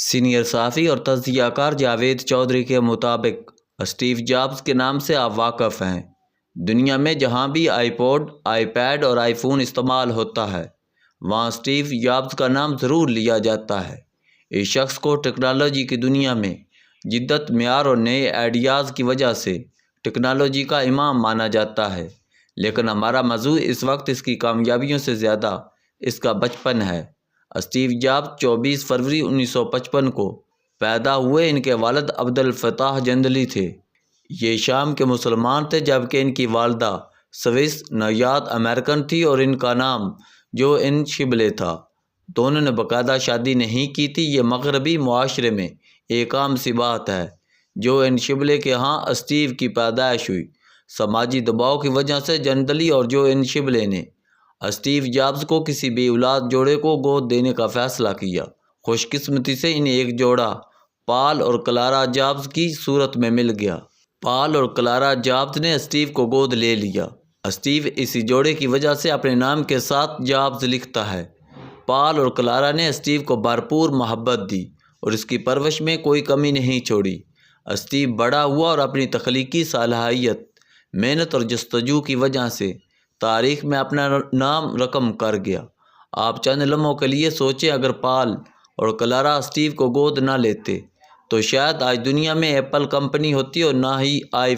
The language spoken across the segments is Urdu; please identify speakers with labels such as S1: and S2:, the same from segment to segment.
S1: سینئر صحافی اور تجزیہ کار جاوید چودھری کے مطابق اسٹیو جابز کے نام سے آپ واقف ہیں۔ دنیا میں جہاں بھی آئی پوڈ، آئی پیڈ اور آئی فون استعمال ہوتا ہے، وہاں اسٹیو جابز کا نام ضرور لیا جاتا ہے۔ اس شخص کو ٹیکنالوجی کی دنیا میں جدت، معیار اور نئے آئیڈیاز کی وجہ سے ٹیکنالوجی کا امام مانا جاتا ہے، لیکن ہمارا موضوع اس وقت اس کی کامیابیوں سے زیادہ اس کا بچپن ہے۔ اسٹیو جابز 24 فروری 1955 کو پیدا ہوئے۔ ان کے والد عبدالفتاح جندلی تھے۔ یہ شام کے مسلمان تھے، جبکہ ان کی والدہ سوئس نژاد امریکن تھی اور ان کا نام جوان شبلے تھا۔ دونوں نے باقاعدہ شادی نہیں کی تھی۔ یہ مغربی معاشرے میں ایک عام سی بات ہے۔ جوان شبلے کے ہاں اسٹیو کی پیدائش ہوئی۔ سماجی دباؤ کی وجہ سے جندلی اور جوان شبلے نے اسٹیو جابز کو کسی بے اولاد جوڑے کو گود دینے کا فیصلہ کیا۔ خوش قسمتی سے انہیں ایک جوڑا پال اور کلارا جابز کی صورت میں مل گیا۔ پال اور کلارا جابز نے اسٹیو کو گود لے لیا۔ اسٹیو اسی جوڑے کی وجہ سے اپنے نام کے ساتھ جابز لکھتا ہے۔ پال اور کلارا نے اسٹیو کو بھرپور محبت دی اور اس کی پرورش میں کوئی کمی نہیں چھوڑی۔ اسٹیو بڑا ہوا اور اپنی تخلیقی صلاحیت، محنت اور جستجو کی وجہ سے تاریخ میں اپنا نام رقم کر گیا۔ آپ چند لمحوں کے لیے سوچیں، اگر پال اور کلارا اسٹیو کو گود نہ لیتے تو شاید آج دنیا میں ایپل کمپنی ہوتی اور نہ ہی آئی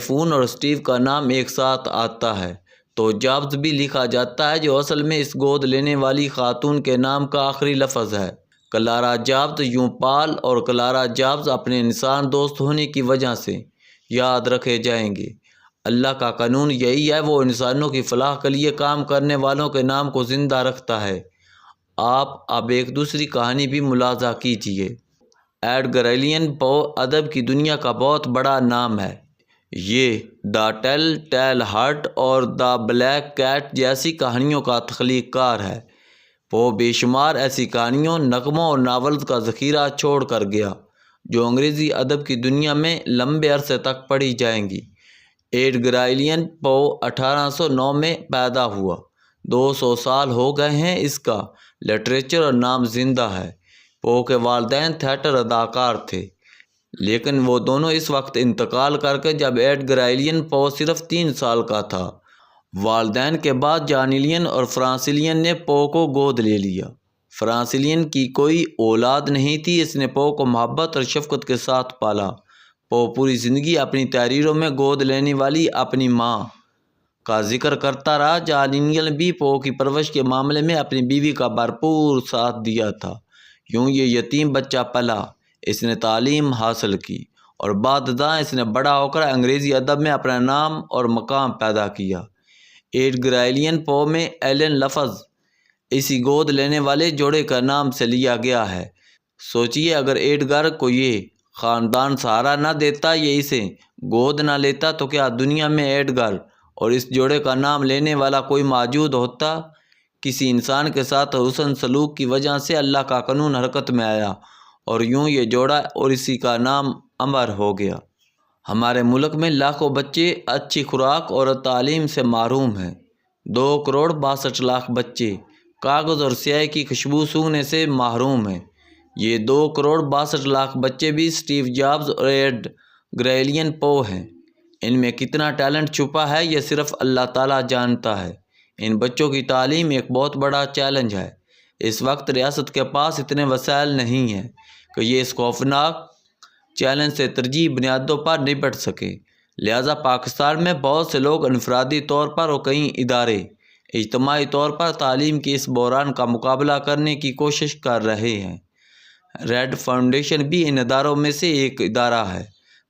S1: فون اور اسٹیو کا نام ایک ساتھ آتا ہے تو جابز بھی لکھا جاتا ہے، جو اصل میں اس گود لینے والی خاتون کے نام کا آخری لفظ ہے۔ Clara jobs. یوں پال اور کلارا جابز اپنے انسان دوست ہونے کی وجہ سے یاد رکھے جائیں گے۔ اللہ کا قانون یہی ہے، وہ انسانوں کی فلاح کے لیے کام کرنے والوں کے نام کو زندہ رکھتا ہے۔ آپ اب ایک دوسری کہانی بھی ملاحظہ کیجیے۔ ایڈگر ایلن پو ادب کی دنیا کا بہت بڑا نام ہے۔ یہ دا ٹیل ٹیل ہارٹ اور دا بلیک کیٹ جیسی کہانیوں کا تخلیق کار ہے۔ پو بے شمار ایسی کہانیوں، نغموں اور ناولز کا ذخیرہ چھوڑ کر گیا جو انگریزی ادب کی دنیا میں لمبے عرصے تک پڑھی جائیں گی۔ ایڈگر ایلن پو 1809 میں پیدا ہوا۔ 200 سال ہو گئے ہیں اس کا لٹریچر اور نام زندہ ہے۔ پو کے والدین تھیٹر اداکار تھے، لیکن وہ دونوں اس وقت انتقال کر کے جب ایڈگر ایلن پو صرف 3 سال کا تھا۔ والدین کے بعد جان ایلن اور فرانس ایلن نے پو کو گود لے لیا۔ فرانس ایلن کی کوئی اولاد نہیں تھی۔ اس نے پو کو محبت اور شفقت کے ساتھ پالا۔ پو پوری زندگی اپنی تحریروں میں گود لینے والی اپنی ماں کا ذکر کرتا رہا۔ جان ایلن بھی پو کی پرورش کے معاملے میں اپنی بیوی کا بھرپور ساتھ دیا تھا۔ یوں یہ یتیم بچہ پلا، اس نے تعلیم حاصل کی اور بعد ازاں اس نے بڑا ہو کر انگریزی ادب میں اپنا نام اور مقام پیدا کیا۔ ایڈگر ایلن پو میں ایلن لفظ اسی گود لینے والے جوڑے کا نام سے لیا گیا ہے۔ سوچئے، اگر ایڈگر کو یہ خاندان سہارا نہ دیتا، یہ اسے گود نہ لیتا، تو کیا دنیا میں ایڈگر اور اس جوڑے کا نام لینے والا کوئی موجود ہوتا؟ کسی انسان کے ساتھ حسن سلوک کی وجہ سے اللہ کا قانون حرکت میں آیا اور یوں یہ جوڑا اور اسی کا نام امر ہو گیا۔ ہمارے ملک میں لاکھوں بچے اچھی خوراک اور تعلیم سے محروم ہیں۔ 2.62 کروڑ بچے کاغذ اور سیاہی کی خوشبو سونگھنے سے محروم ہیں۔ یہ 2.62 کروڑ بچے بھی اسٹیو جابز اور ایڈگر ایلن پو ہیں۔ ان میں کتنا ٹیلنٹ چھپا ہے، یہ صرف اللہ تعالیٰ جانتا ہے۔ ان بچوں کی تعلیم ایک بہت بڑا چیلنج ہے۔ اس وقت ریاست کے پاس اتنے وسائل نہیں ہیں کہ یہ اس خوفناک چیلنج سے ترجیحی بنیادوں پر نپٹ سکے۔ لہٰذا پاکستان میں بہت سے لوگ انفرادی طور پر اور کئی ادارے اجتماعی طور پر تعلیم کے اس بحران کا مقابلہ کرنے کی کوشش کر رہے ہیں۔ ریڈ فاؤنڈیشن بھی ان اداروں میں سے ایک ادارہ ہے۔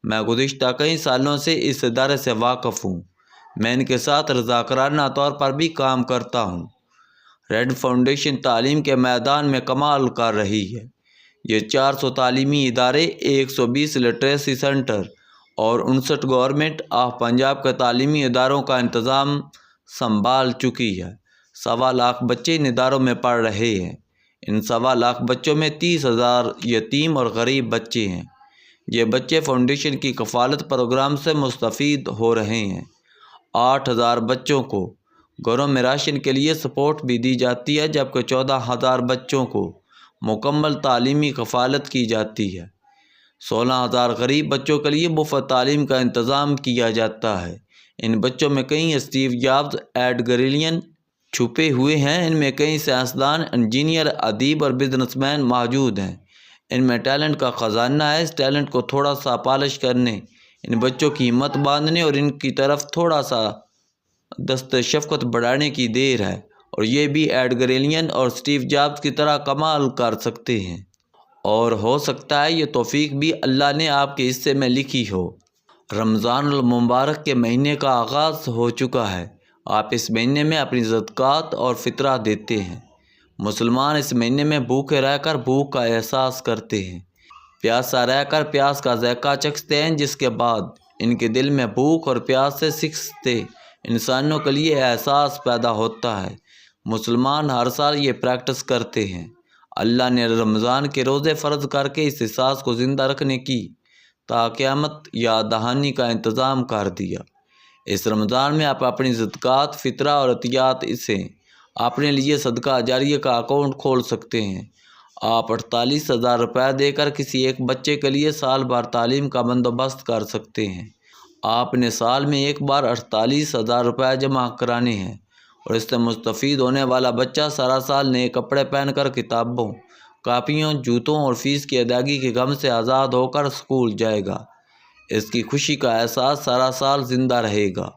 S1: میں گزشتہ کئی سالوں سے اس ادارے سے واقف ہوں۔ میں ان کے ساتھ رضاکارانہ طور پر بھی کام کرتا ہوں۔ ریڈ فاؤنڈیشن تعلیم کے میدان میں کمال کر رہی ہے۔ یہ 400 تعلیمی ادارے، 120 لٹریسی سینٹر اور 59 گورنمنٹ آف پنجاب کے تعلیمی اداروں کا انتظام سنبھال چکی ہے۔ 1.25 لاکھ بچے ان اداروں میں پڑھ رہے ہیں۔ ان 1.25 لاکھ بچوں میں 30,000 یتیم اور غریب بچے ہیں۔ یہ بچے فاؤنڈیشن کی کفالت پروگرام سے مستفید ہو رہے ہیں۔ 8,000 بچوں کو گھروں میں راشن کے لیے سپورٹ بھی دی جاتی ہے، جبکہ 14,000 بچوں کو مکمل تعلیمی کفالت کی جاتی ہے۔ 16,000 غریب بچوں کے لیے مفت تعلیم کا انتظام کیا جاتا ہے۔ ان بچوں میں کئی اسٹیو جابز، ایڈ گریلین چھپے ہوئے ہیں۔ ان میں کئی سائنسدان، انجینئر، ادیب اور بزنس مین موجود ہیں۔ ان میں ٹیلنٹ کا خزانہ ہے۔ اس ٹیلنٹ کو تھوڑا سا پالش کرنے، ان بچوں کی ہمت باندھنے اور ان کی طرف تھوڑا سا دست شفقت بڑھانے کی دیر ہے، اور یہ بھی ایڈ گریلین اور اسٹیو جابز کی طرح کمال کر سکتے ہیں۔ اور ہو سکتا ہے یہ توفیق بھی اللہ نے آپ کے حصے میں لکھی ہو۔ رمضان المبارک کے مہینے کا آغاز ہو چکا ہے۔ آپ اس مہینے میں اپنی صدقات اور فطرہ دیتے ہیں۔ مسلمان اس مہینے میں بھوکے رہ کر بھوک کا احساس کرتے ہیں، پیاسا رہ کر پیاس کا ذائقہ چکھتے ہیں، جس کے بعد ان کے دل میں بھوک اور پیاس سے سکھتے انسانوں کے لیے احساس پیدا ہوتا ہے۔ مسلمان ہر سال یہ پریکٹس کرتے ہیں۔ اللہ نے رمضان کے روزے فرض کر کے اس احساس کو زندہ رکھنے کی تا قیامت یاد دہانی کا انتظام کر دیا۔ اس رمضان میں آپ اپنی صدقات، فطرہ اور عطیات سے اپنے لیے صدقہ جاریہ کا اکاؤنٹ کھول سکتے ہیں۔ آپ 48,000 روپے دے کر کسی ایک بچے کے لیے سال بھر تعلیم کا بندوبست کر سکتے ہیں۔ آپ نے سال میں ایک بار 48,000 روپے جمع کرانے ہیں، اور اس سے مستفید ہونے والا بچہ سارا سال نئے کپڑے پہن کر کتابوں، کاپیوں، جوتوں اور فیس کی ادائیگی کے غم سے آزاد ہو کر اسکول جائے گا۔ اس کی خوشی کا احساس سارا سال زندہ رہے گا۔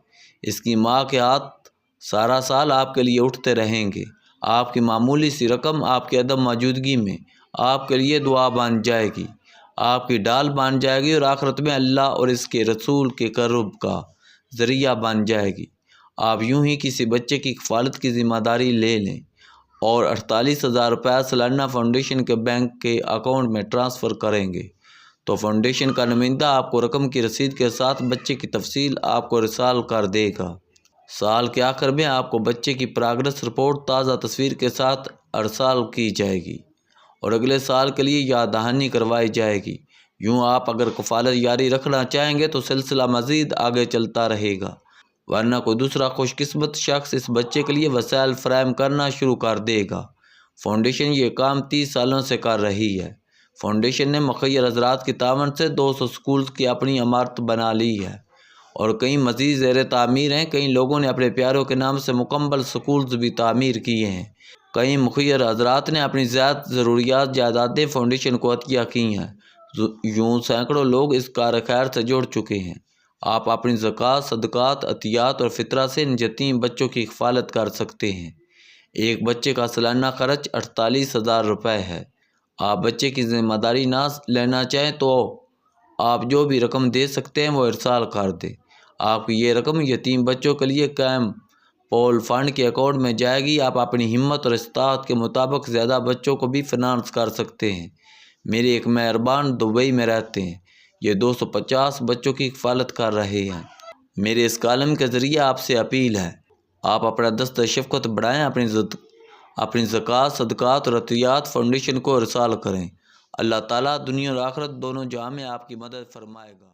S1: اس کی ماں کے ہاتھ سارا سال آپ کے لیے اٹھتے رہیں گے۔ آپ کی معمولی سی رقم آپ کی عدم موجودگی میں آپ کے لیے دعا بن جائے گی، آپ کی ڈال بن جائے گی، اور آخرت میں اللہ اور اس کے رسول کے قرب کا ذریعہ بن جائے گی۔ آپ یوں ہی کسی بچے کی کفالت کی ذمہ داری لے لیں اور 48,000 روپے سالانہ فاؤنڈیشن کے بینک کے اکاؤنٹ میں ٹرانسفر کریں گے، تو فاؤنڈیشن کا نمائندہ آپ کو رقم کی رسید کے ساتھ بچے کی تفصیل آپ کو ارسال کر دے گا۔ سال کے آخر میں آپ کو بچے کی پروگریس رپورٹ تازہ تصویر کے ساتھ ارسال کی جائے گی، اور اگلے سال کے لیے یاد دہانی کروائی جائے گی۔ یوں آپ اگر کفالت جاری رکھنا چاہیں گے تو سلسلہ مزید آگے چلتا رہے گا، ورنہ کوئی دوسرا خوش قسمت شخص اس بچے کے لیے وسائل فراہم کرنا شروع کر دے گا۔ فاؤنڈیشن یہ کام 30 سالوں سے کر رہی ہے۔ فاؤنڈیشن نے مخیر حضرات کی تعاون سے 200 سکولز کی اپنی عمارت بنا لی ہے، اور کئی مزید زیر تعمیر ہیں۔ کئی لوگوں نے اپنے پیاروں کے نام سے مکمل سکولز بھی تعمیر کیے ہیں۔ کئی مخیر حضرات نے اپنی ذات ضروریات جائیدادیں فاؤنڈیشن کو عطیہ کی ہیں۔ یوں سینکڑوں لوگ اس کار خیر سے جڑ چکے ہیں۔ آپ اپنی زکوٰۃ، صدقات، عطیات اور فطرہ سے ان یتیم بچوں کی کفالت کر سکتے ہیں۔ ایک بچے کا سالانہ خرچ 48,000 روپے ہے۔ آپ بچے کی ذمہ داری نہ لینا چاہیں تو آپ جو بھی رقم دے سکتے ہیں وہ ارسال کر دیں۔ آپ کی یہ رقم یتیم بچوں کے لیے قائم پول فنڈ کے اکاؤنٹ میں جائے گی۔ آپ اپنی ہمت اور استطاعت کے مطابق زیادہ بچوں کو بھی فنانس کر سکتے ہیں۔ میرے ایک مہربان دبئی میں رہتے ہیں، یہ 250 بچوں کی کفالت کر رہے ہیں۔ میرے اس کالم کے ذریعے آپ سے اپیل ہے، آپ اپنا دست شفقت بڑھائیں، اپنی زکوٰۃ، صدقات اور عطیات فاؤنڈیشن کو ارسال کریں۔ اللہ تعالیٰ دنیا اور آخرت دونوں جہاں میں آپ کی مدد فرمائے گا۔